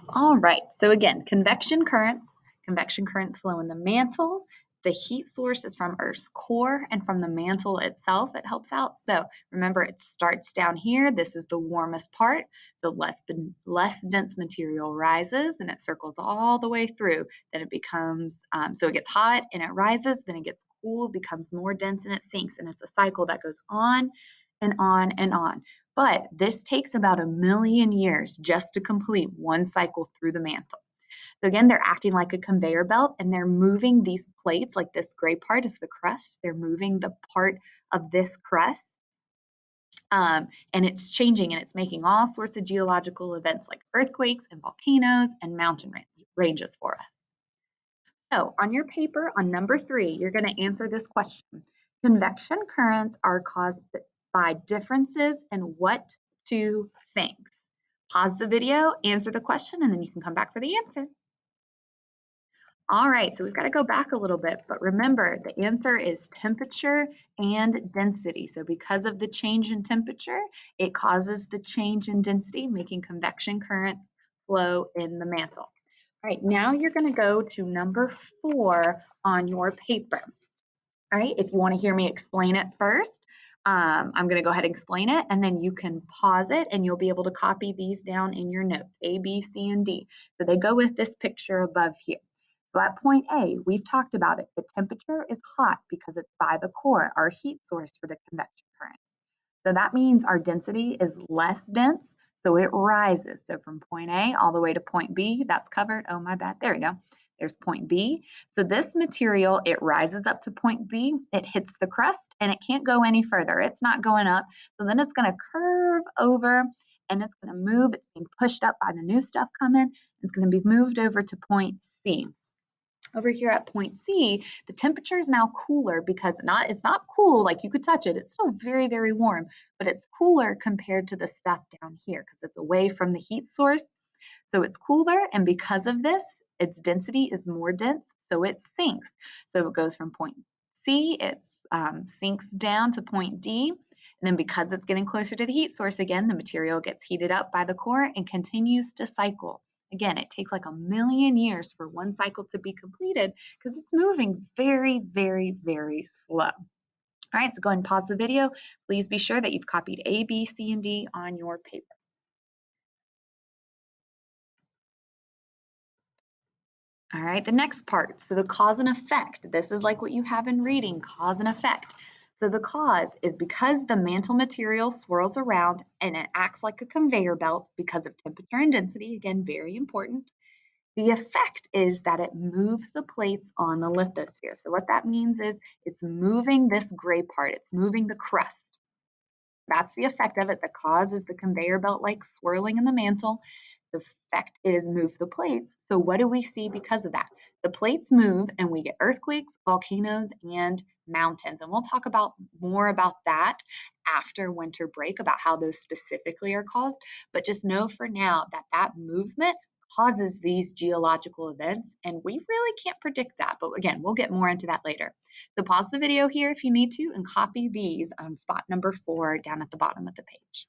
All right, so again, convection currents. Convection currents flow in the mantle. The heat source is from Earth's core, and from the mantle itself, it helps out. So remember, it starts down here. This is the warmest part. So less dense material rises, and it circles all the way through. Then it becomes, so it gets hot, and it rises. Then it gets cool, becomes more dense, and it sinks. And it's a cycle that goes on and on and on. But this takes about 1,000,000 years just to complete one cycle through the mantle. So again, they're acting like a conveyor belt and they're moving these plates, like this gray part is the crust. They're moving the part of this crust and it's changing and it's making all sorts of geological events like earthquakes and volcanoes and mountain ranges for us. So on your paper on number 3, you're going to answer this question. Convection currents are caused by differences in what two things? Pause the video, answer the question, and then you can come back for the answer. All right, so we've got to go back a little bit, but remember the answer is temperature and density. So because of the change in temperature, it causes the change in density, making convection currents flow in the mantle. All right, now you're going to go to number 4 on your paper. All right, if you want to hear me explain it first, I'm going to go ahead and explain it, and then you can pause it, and you'll be able to copy these down in your notes, A, B, C, and D. So they go with this picture above here. So at point A, we've talked about it. The temperature is hot because it's by the core, our heat source for the convection current. So that means our density is less dense, so it rises. So from point A all the way to point B, that's covered. Oh, my bad. There we go. There's point B. So this material, it rises up to point B, it hits the crust, and it can't go any further. It's not going up. So then it's going to curve over, and it's going to move. It's being pushed up by the new stuff coming. It's going to be moved over to point C. Over here at point C, the temperature is now cooler because it's not cool like you could touch it. It's still very, very warm, but it's cooler compared to the stuff down here because it's away from the heat source. So it's cooler, and because of this, its density is more dense, so it sinks. So it goes from point C, it sinks down to point D, and then because it's getting closer to the heat source again, the material gets heated up by the core and continues to cycle. Again, it takes like 1,000,000 years for one cycle to be completed because it's moving very, very, very slow. All right, so go ahead and pause the video. Please be sure that you've copied A, B, C, and D on your paper. All right, the next part. So the cause and effect. This is like what you have in reading, cause and effect. So the cause is because the mantle material swirls around and it acts like a conveyor belt because of temperature and density. Again, very important. The effect is that it moves the plates on the lithosphere. So what that means is it's moving this gray part. It's moving the crust. That's the effect of it. The cause is the conveyor belt like swirling in the mantle. The effect is move the plates. So what do we see because of that? The plates move and we get earthquakes, volcanoes, and mountains. And we'll talk about more about that after winter break about how those specifically are caused. But just know for now that that movement causes these geological events and we really can't predict that. But again, we'll get more into that later. So pause the video here if you need to and copy these on spot number 4 down at the bottom of the page.